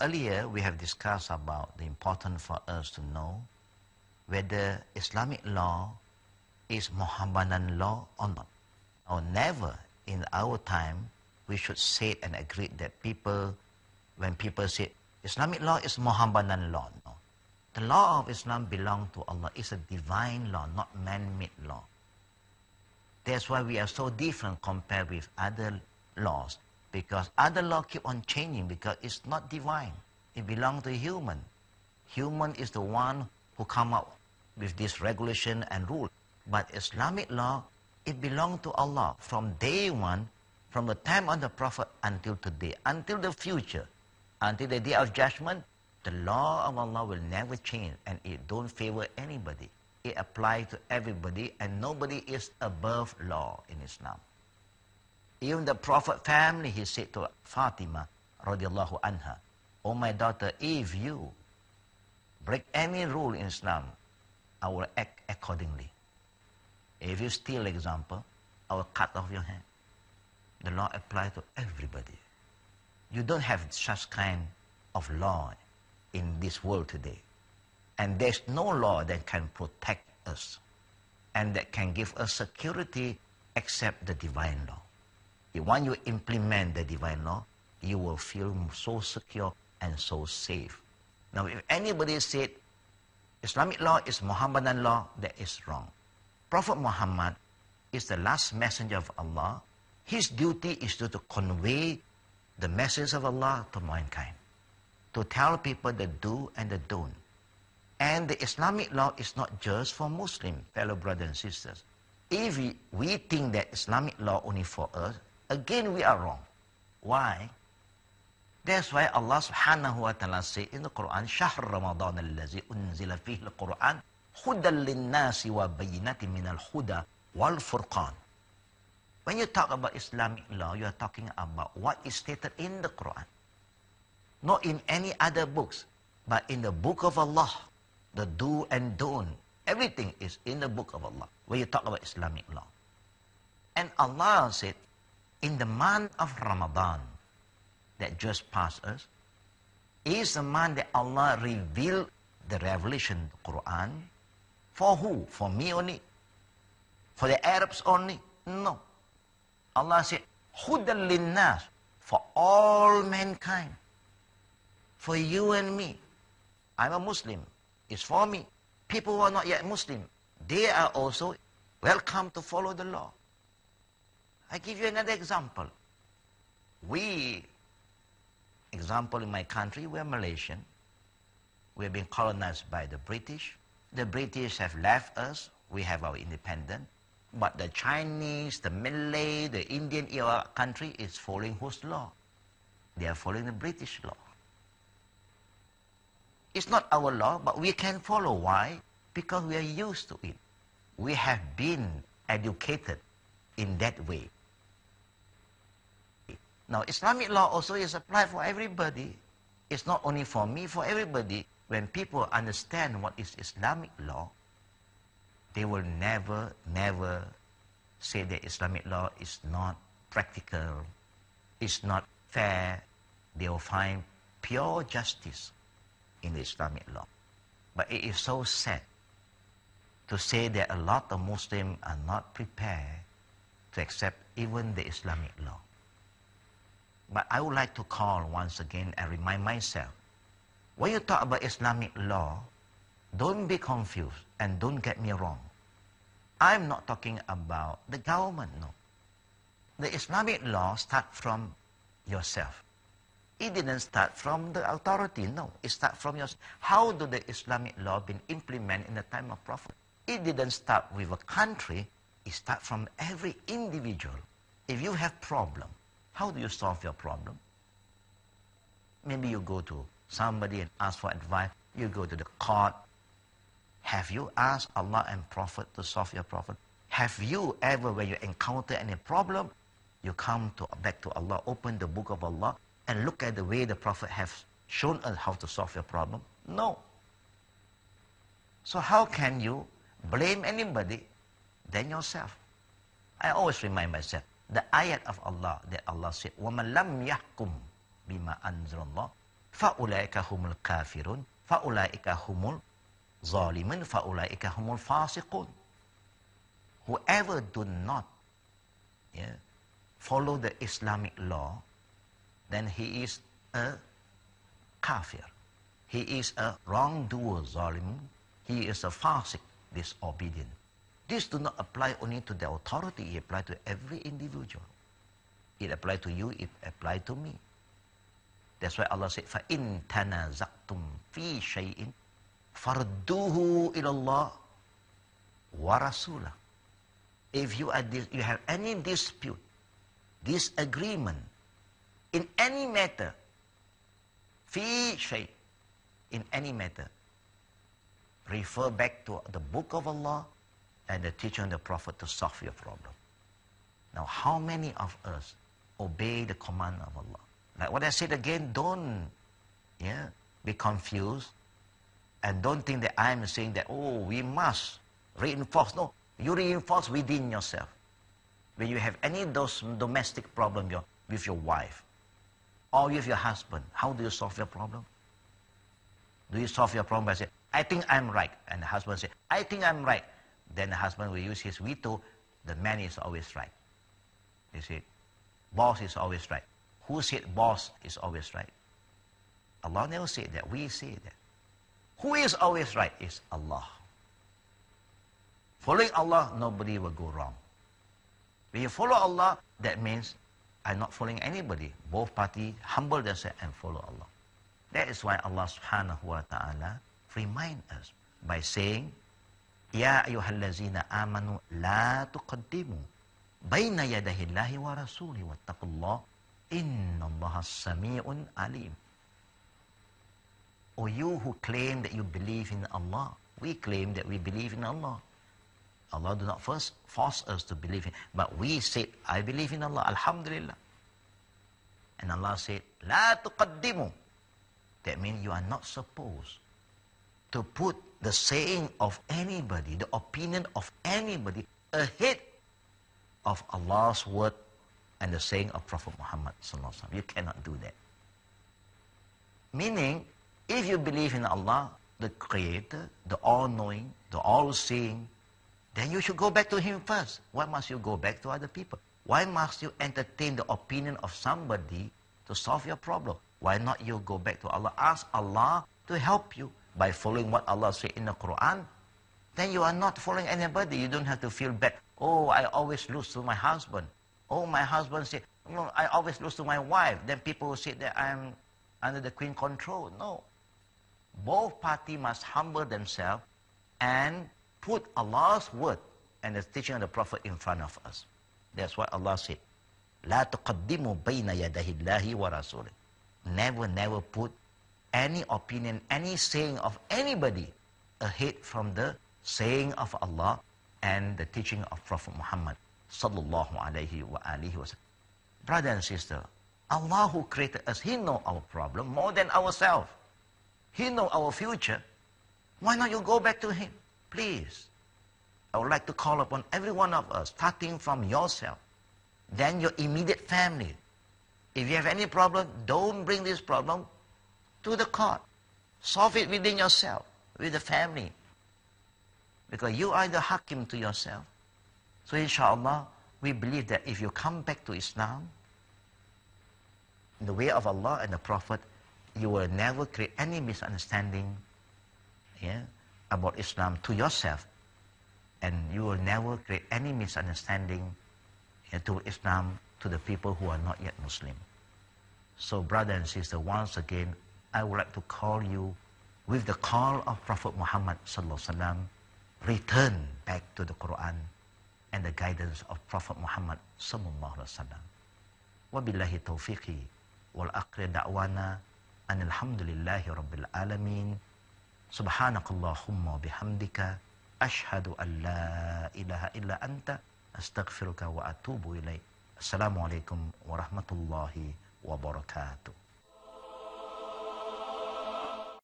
Earlier, we have discussed about the importance for us to know whether Islamic law is Mohammedan law or not. Or never in our time, we should say and agree that when people say Islamic law is Mohammedan law, no. The law of Islam belongs to Allah. It's a divine law, not man-made law. That's why we are so different compared with other laws. Because other law keep on changing because it's not divine. It belongs to human. Human is the one who come up with this regulation and rule. But Islamic law, it belongs to Allah from day one, from the time of the Prophet until today, until the future, until the day of judgment. The law of Allah will never change, and it don't favor anybody. It applies to everybody, and nobody is above law in Islam. Even the Prophet family, he said to Fatima, radiallahu anha, "Oh my daughter, if you break any rule in Islam, I will act accordingly. If you steal, example, I will cut off your hand." The law applies to everybody. You don't have such kind of law in this world today. And there's no law that can protect us and that can give us security except the divine law. When you implement the divine law, you will feel so secure and so safe. Now, if anybody said Islamic law is Mohammedan law, that is wrong. Prophet Muhammad is the last messenger of Allah. His duty is to convey the message of Allah to mankind, to tell people the do and the don't. And the Islamic law is not just for Muslims, fellow brothers and sisters. If we think that Islamic law only for us, again we are wrong. Why? That's why Allah subhanahu wa ta'ala says in the Quran, "Shahr Ramadan allazi unzila fihi al-Quran, hudan lin-nasi wa bayyinatin min al-huda wal-furqan." When you talk about Islamic law, you are talking about what is stated in the Quran. Not in any other books, but in the book of Allah. The do and don't. Everything is in the book of Allah when you talk about Islamic law. And Allah said, in the month of Ramadan that just passed us, is the month that Allah revealed the revelation, the Quran. For who? For me only? For the Arabs only? No. Allah said, Hudan linnas, for all mankind. For you and me. I'm a Muslim. It's for me. People who are not yet Muslim, they are also welcome to follow the law. I give you another example. Example in my country, we're Malaysian. We've been colonized by the British. The British have left us. We have our independence. But the Chinese, the Malay, the Indian in our country is following whose law? They are following the British law. It's not our law, but we can follow. Why? Because we are used to it. We have been educated in that way. Now, Islamic law also is applied for everybody. It's not only for me, for everybody. When people understand what is Islamic law, they will never, never say that Islamic law is not practical, it's not fair. They will find pure justice in the Islamic law. But it is so sad to say that a lot of Muslims are not prepared to accept even the Islamic law. But I would like to call once again and remind myself, when you talk about Islamic law, don't be confused and don't get me wrong. I'm not talking about the government, no. The Islamic law starts from yourself. It didn't start from the authority, no. It starts from yourself. How do the Islamic law been implemented in the time of Prophet? It didn't start with a country. It starts from every individual. If you have problem, how do you solve your problem? Maybe you go to somebody and ask for advice. You go to the court. Have you asked Allah and Prophet to solve your problem? Have you ever, when you encounter any problem, you come back to Allah, open the book of Allah, and look at the way the Prophet has shown us how to solve your problem? No. So how can you blame anybody than yourself? I always remind myself, the ayat of Allah that Allah said, وَمَنْ لَمْ يَحْكُمْ بِمَا أَنزَلَ اللَّهُ فَأُولَٰئِكَ هُمُ الْكَافِرُونَ فَأُولَٰئِكَ هُمُ الظَّالِمُونَ فَأُولَٰئِكَ هُمُ الْفَاسِقُونَ. Whoever do not follow the Islamic law, then he is a kafir. He is a wrongdoer, zalim. He is a fasik, disobedient. This do not apply only to the authority, it applies to every individual. It applies to you, it applies to me. That's why Allah said, فَإِن تَنَازَعْتُمْ فِي شَيْءٍ فَرْدُوهُ إِلَى اللَّهِ وَرَسُولَهُ. If you have any dispute, disagreement, in any matter, fi shay, in any matter, refer back to the book of Allah and the teaching of the Prophet to solve your problem. Now, how many of us obey the command of Allah? Like what I said again, don't be confused and don't think that I'm saying that, oh, we must reinforce. No, you reinforce within yourself. When you have any of those domestic problems with your wife or with your husband, how do you solve your problem? Do you solve your problem by saying, I think I'm right? And the husband says, I think I'm right. Then the husband will use his veto. The man is always right. You see, boss is always right. Who said boss is always right? Allah never said that. We say that. Who is always right is Allah. Following Allah, nobody will go wrong. When you follow Allah, that means I'm not following anybody. Both parties humble themselves and follow Allah. That is why Allah subhanahu wa ta'ala remind us by saying, Ya ayyuhallazina amanu la tuqaddimu bayna yadahillahi wa rasuli wattaqullah innallaha sami'un alim. O you who claim that you believe in Allah, we claim that we believe in Allah. Allah do not first force us to believe in, but we say, I believe in Allah, alhamdulillah. And Allah said, La tuqaddimu. That means you are not supposed to put the saying of anybody, the opinion of anybody, ahead of Allah's word and the saying of Prophet Muhammad sallallahu alaihi wasallam. You cannot do that. Meaning, if you believe in Allah, the Creator, the all-knowing, the all-seeing, then you should go back to Him first. Why must you go back to other people? Why must you entertain the opinion of somebody to solve your problem? Why not you go back to Allah? Ask Allah to help you by following what Allah said in the Quran. Then you are not following anybody. You don't have to feel bad. Oh, I always lose to my husband. Oh, my husband said, no, I always lose to my wife. Then people will say that I'm under the queen control. No. Both parties must humble themselves and put Allah's word and the teaching of the Prophet in front of us. That's what Allah said. La tuqaddimu bayna yadahillahi wa rasulih. Never put any opinion, any saying of anybody ahead from the saying of Allah and the teaching of Prophet Muhammad sallallahu alaihi wa alihi wa sallam. Brother and sister, Allah who created us, He knows our problem more than ourselves. He knows our future. Why not you go back to Him? Please. I would like to call upon every one of us, starting from yourself, then your immediate family. If you have any problem, don't bring this problem to the court. Solve it within yourself, with the family. Because you are the hakim to yourself. So inshallah, we believe that if you come back to Islam, in the way of Allah and the Prophet, you will never create any misunderstanding about Islam to yourself. And you will never create any misunderstanding to Islam to the people who are not yet Muslim. So brother and sister, once again, I would like to call you with the call of Prophet Muhammad sallallahu alaihi wasallam, return back to the Quran and the guidance of Prophet Muhammad sallallahu alaihi wasallam. Wabillahi taufiqi wal aqri da'wana anil hamdulillahi rabbil alamin. Subhanakallahumma bihamdika ashhadu an la ilaha illa anta astaghfiruka wa atubu ilaik. Assalamualaikum warahmatullahi wabarakatuh.